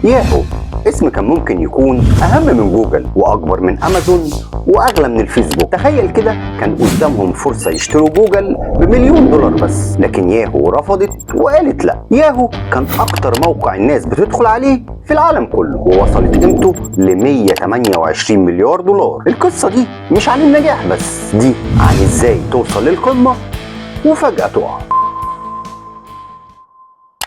ياهو اسم كان ممكن يكون اهم من جوجل واكبر من امازون واغلى من الفيسبوك. تخيل كده كان قدامهم فرصة يشتروا جوجل بمليون دولار بس، لكن ياهو رفضت وقالت لا. ياهو كان اكتر موقع الناس بتدخل عليه في العالم كله، ووصلت قيمته ل 128 مليار دولار. القصة دي مش عن النجاح بس، دي عن ازاي توصل للقمة وفجأة تقع.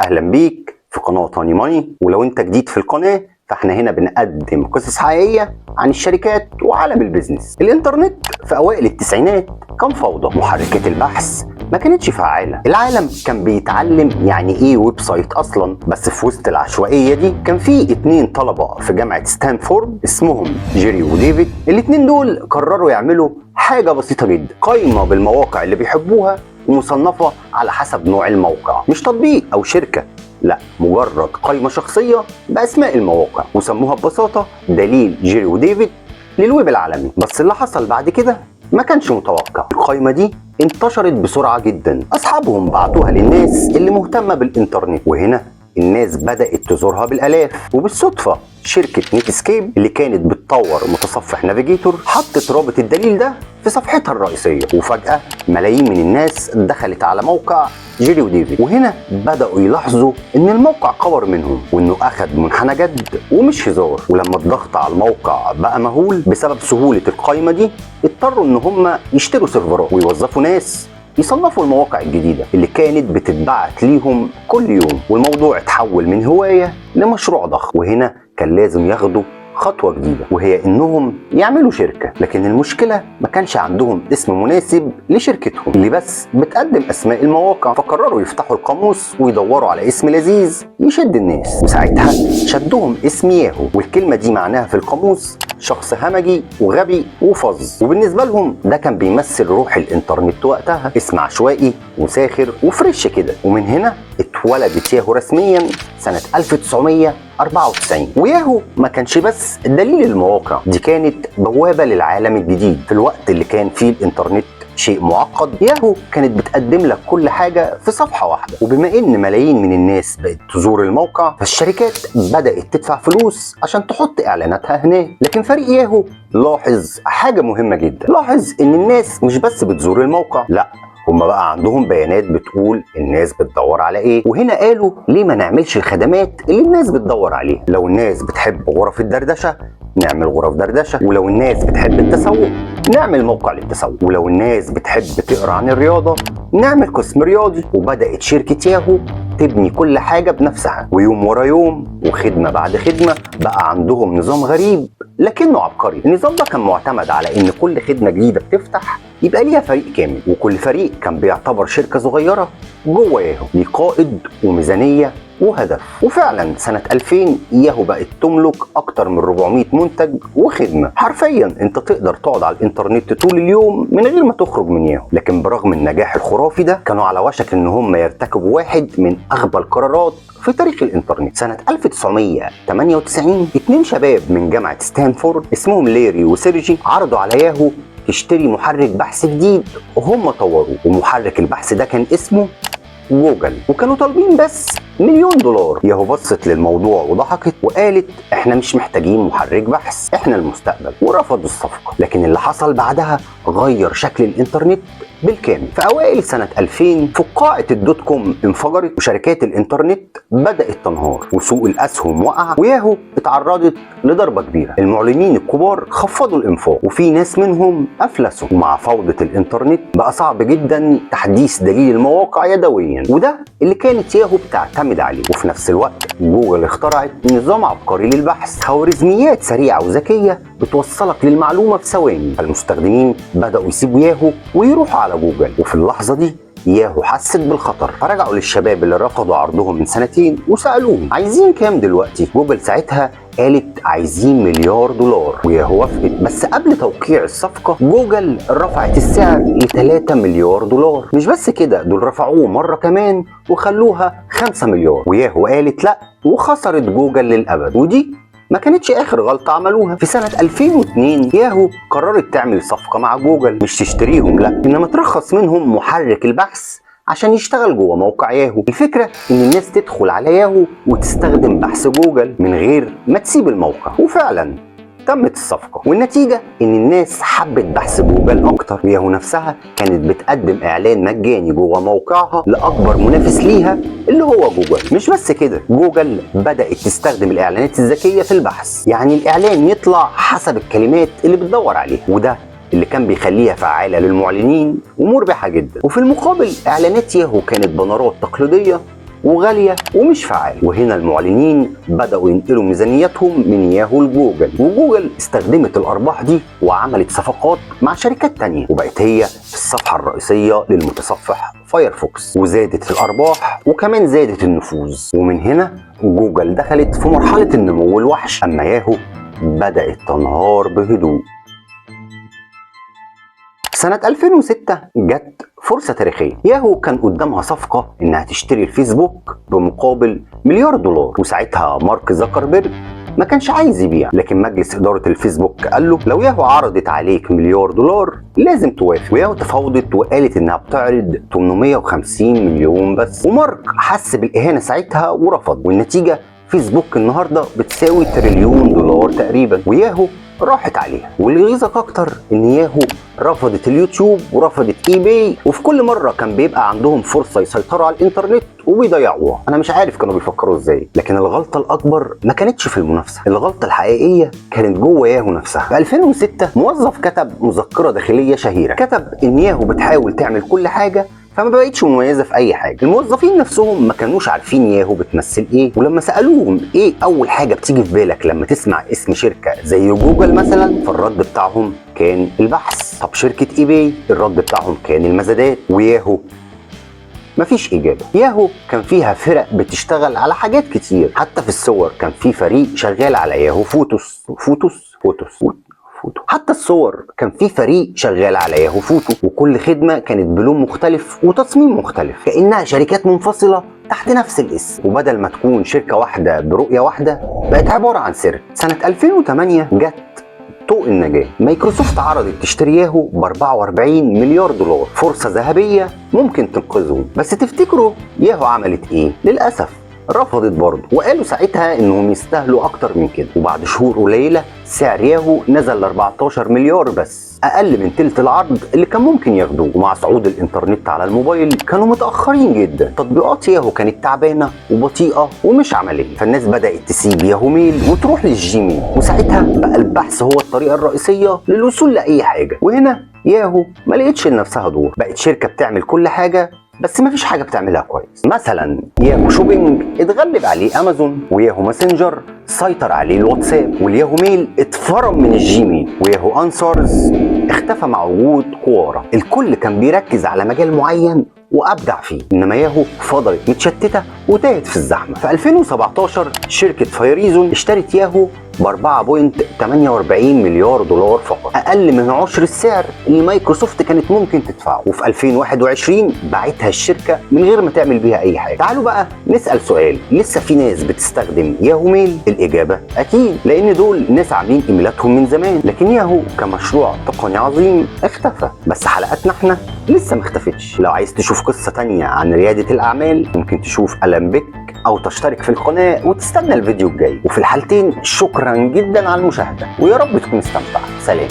اهلا بيك في قناة هاني ماني، ولو انت جديد في القناة فاحنا هنا بنقدم قصص حقيقية عن الشركات وعالم البيزنس. الانترنت في اوائل التسعينات كان فوضى، محركات البحث ما كانتش فعالة، العالم كان بيتعلم يعني ايه ويب سايت اصلا. بس في وسط العشوائية دي كان في 2 طلبة في جامعة ستانفورد اسمهم جيري وديفيد. الاتنين دول قرروا يعملوا حاجة بسيطة جدا، قائمة بالمواقع اللي بيحبوها ومصنفة على حسب نوع الموقع، مش تطبيق او شركة، لا مجرد قائمة شخصية بأسماء المواقع، وسموها ببساطة دليل جيري وديفيد للويب العالمي. بس اللي حصل بعد كده ما كانش متوقع. القائمة دي انتشرت بسرعة جدا، أصحابهم بعتوها للناس اللي مهتمة بالإنترنت، وهنا الناس بدأت تزورها بالآلاف. وبالصدفة شركة نيتسكيب اللي كانت بتطور متصفح نافيجيتور حطت رابط الدليل ده في صفحتها الرئيسية، وفجأة ملايين من الناس دخلت على موقع جيري وديفيد. وهنا بدأوا يلاحظوا ان الموقع كبر منهم وانه اخد منحنى جد ومش هزار. ولما الضغط على الموقع بقى مهول بسبب سهولة القائمة دي، اضطروا ان هم يشتروا سيرفرات ويوظفوا ناس يصنفوا المواقع الجديدة اللي كانت بتتبعت ليهم كل يوم. والموضوع اتحول من هواية لمشروع ضخم، وهنا كان لازم ياخدوا خطوة جديدة، وهي انهم يعملوا شركة. لكن المشكلة ما كانش عندهم اسم مناسب لشركتهم اللي بس بتقدم اسماء المواقع، فقرروا يفتحوا القاموس ويدوروا على اسم لذيذ يشد الناس. وساعتها شدهم اسم ياهو، والكلمة دي معناها في القاموس شخص همجي وغبي وفظ، وبالنسبة لهم ده كان بيمثل روح الانترنت وقتها، اسم عشوائي وساخر وفريش كده. ومن هنا اتولدت ياهو رسميا سنة 1994. وياهو ما كانش بس دليل المواقع، دي كانت بوابة للعالم الجديد. في الوقت اللي كان فيه الانترنت شيء معقد، ياهو كانت بتقدم لك كل حاجة في صفحة واحدة. وبما ان ملايين من الناس بقت تزور الموقع، فالشركات بدأت تدفع فلوس عشان تحط اعلاناتها هناك. لكن فريق ياهو لاحظ حاجة مهمة جدا، لاحظ ان الناس مش بس بتزور الموقع، لا هما بقى عندهم بيانات بتقول الناس بتدور على ايه. وهنا قالوا ليه ما نعملش الخدمات اللي الناس بتدور عليها؟ لو الناس بتحب غرف الدردشة نعمل غرف دردشة، ولو الناس بتحب التسوق نعمل موقع للتسوق، ولو الناس بتحب تقرا عن الرياضة نعمل قسم رياضي. وبدأت شركة ياهو تبني كل حاجة بنفسها، ويوم ورا يوم وخدمة بعد خدمة بقى عندهم نظام غريب لكنه عبقري. النظام ده كان معتمد على ان كل خدمة جديدة بتفتح يبقى ليها فريق كامل، وكل فريق كان بيعتبر شركة صغيرة جوه ياهو، ليه قائد وميزانية وهدف. وفعلا سنة 2000 ياهو بقت تملك اكتر من 400 منتج وخدمة. حرفيا انت تقدر تقعد على الانترنت طول اليوم من غير ما تخرج من ياهو. لكن برغم النجاح الخرافي ده كانوا على وشك ان هم يرتكبوا واحد من اغبى القرارات في تاريخ الانترنت. سنة 1998 2 شباب من جامعة ستانفورد اسمهم ليري وسيرجي عرضوا على ياهو تشتري محرك بحث جديد وهم طوروه، ومحرك البحث ده كان اسمه جوجل، وكانوا طالبين بس مليون دولار. ياهو بصت للموضوع وضحكت وقالت احنا مش محتاجين محرك بحث، احنا المستقبل، ورفضوا الصفقة. لكن اللي حصل بعدها غير شكل الانترنت بالكامل. في اوائل سنة 2000 فقاعة الدوت كوم انفجرت، وشركات الانترنت بدأت تنهار، وسوق الاسهم وقع، وياهو اتعرضت لضربة كبيرة. المعلنين الكبار خفضوا الانفاق وفي ناس منهم افلسوا، ومع فوضى الانترنت بقى صعب جدا تحديث دليل المواقع يدويا، وده اللي كانت ياهو بتعتمد عليه. وفي نفس الوقت جوجل اخترعت نظام عبقري للبحث، خوارزميات سريعة وذكية بتوصلك للمعلومة في ثواني. فالمستخدمين بدأوا يسيبوا ياهو ويروحوا على جوجل، وفي اللحظة دي ياهو حست بالخطر، فرجعوا للشباب اللي رفضوا عرضهم من سنتين وسألوهم عايزين كام دلوقتي؟ جوجل ساعتها قالت عايزين مليار دولار، وياهو وافقت. بس قبل توقيع الصفقة جوجل رفعت السعر ل 3 مليار دولار. مش بس كده، دول رفعوه مرة كمان وخلوها 5 مليار، وياهو قالت لا، وخسرت جوجل للأبد. ودي ما كانتش اخر غلطة عملوها. في سنة 2002 ياهو قررت تعمل صفقة مع جوجل، مش تشتريهم لا، انما ترخص منهم محرك البحث عشان يشتغل جوه موقع ياهو. الفكرة ان الناس تدخل على ياهو وتستخدم بحث جوجل من غير ما تسيب الموقع، وفعلا تمت الصفقة، والنتيجة ان الناس حبت بحث جوجل اكتر، وياهو نفسها كانت بتقدم اعلان مجاني جوه موقعها لاكبر منافس ليها اللي هو جوجل. مش بس كده، جوجل بدأت تستخدم الاعلانات الذكية في البحث، يعني الاعلان يطلع حسب الكلمات اللي بتدور عليها، وده اللي كان بيخليها فعالة للمعلنين ومربحة جدا. وفي المقابل اعلانات ياهو كانت بنرات تقليدية وغالية ومش فعالة، وهنا المعلنين بدأوا ينقلوا ميزانيتهم من ياهو لجوجل، وجوجل استخدمت الأرباح دي وعملت صفقات مع شركات تانية، وبقت هي في الصفحة الرئيسية للمتصفح فايرفوكس، وزادت الأرباح وكمان زادت النفوذ. ومن هنا جوجل دخلت في مرحلة النمو الوحش، أما ياهو بدأت تنهار بهدوء. سنة 2006 جت فرصة تاريخية. ياهو كان قدامها صفقة انها تشتري الفيسبوك بمقابل مليار دولار، وساعتها مارك زكربيرج ما كانش عايز يبيع، لكن مجلس إدارة الفيسبوك قال له لو ياهو عرضت عليك مليار دولار لازم توافق. وياهو تفاوضت وقالت انها بتعرض 850 مليون بس، ومارك حس بالإهانة ساعتها ورفض، والنتيجة فيسبوك النهارده بتساوي تريليون دولار تقريبا، وياهو راحت عليها. واللي يغيظك اكتر ان ياهو رفضت اليوتيوب ورفضت اي باي، وفي كل مره كان بيبقى عندهم فرصه يسيطروا على الانترنت وبيضيعوها. انا مش عارف كانوا بيفكروا ازاي، لكن الغلطه الاكبر ما كانتش في المنافسه، الغلطه الحقيقيه كانت جوه ياهو نفسها. في 2006 موظف كتب مذكره داخليه شهيره، كتب ان ياهو بتحاول تعمل كل حاجه فما بقتش مميزه في اي حاجه. الموظفين نفسهم ما كانوش عارفين ياهو بتمثل ايه، ولما سالوهم ايه اول حاجه بتيجي في بالك لما تسمع اسم شركه زي جوجل مثلا، فالرد بتاعهم كان البحث. طب شركه اي باي، الرد بتاعهم كان المزادات. وياهو مفيش إجابة. ياهو كان فيها فرق بتشتغل على حاجات كتير، حتى في الصور كان في فريق شغال على ياهو فوتو. حتى الصور كان في فريق شغال على ياهو فوتو، وكل خدمة كانت بلون مختلف وتصميم مختلف، كأنها شركات منفصلة تحت نفس الاسم، وبدل ما تكون شركة واحدة برؤية واحدة بقت عبارة عن سر. سنة 2008 جت طوق النجاة. مايكروسوفت عرضت تشتري ياهو ب 44 مليار دولار، فرصة ذهبية ممكن تنقذهم. بس تفتكروا ياهو عملت ايه؟ للأسف رفضت برضه، وقالوا ساعتها انهم يستاهلوا اكتر من كده. وبعد شهور قليله سعر ياهو نزل ل 14 مليار بس، اقل من تلت العرض اللي كان ممكن ياخدوه. ومع صعود الانترنت على الموبايل كانوا متاخرين جدا، تطبيقات ياهو كانت تعبانه وبطيئه ومش عمليه، فالناس بدات تسيب ياهو ميل وتروح للجيميل، وساعتها بقى البحث هو الطريقه الرئيسيه للوصول لاي حاجه. وهنا ياهو ما لقيتش لنفسها دور، بقت شركه بتعمل كل حاجه بس مفيش حاجه بتعملها كويس. مثلا ياهو شوبينج اتغلب عليه امازون، وياهو ماسنجر سيطر عليه الواتساب، والياهو ميل اتفرم من الجيميل، وياهو انسرز اختفى مع وجود كوارا. الكل كان بيركز على مجال معين وابدع فيه، انما ياهو فضلت متشتته وتاهت في الزحمه. في 2017 شركه فايريزون اشترت ياهو ب 4.48 مليار دولار فقط، اقل من عشر السعر اللي مايكروسوفت كانت ممكن تدفعه. وفي 2021 باعتها الشركه من غير ما تعمل بيها اي حاجه. تعالوا بقى نسال سؤال، لسه في ناس بتستخدم ياهو ميل؟ الاجابه اكيد، لان دول ناس عاملين ايميلاتهم من زمان، لكن ياهو كمشروع تقني عظيم اختفى. بس حلقاتنا احنا لسه ما اختفتش. لو عايز تشوف قصه تانية عن رياده الاعمال ممكن تشوف ألان بيك او تشترك في القناه وتستنى الفيديو الجاي. وفي الحالتين شكرا جدا على المشاهده، ويا رب تكون استمتعت. سلام.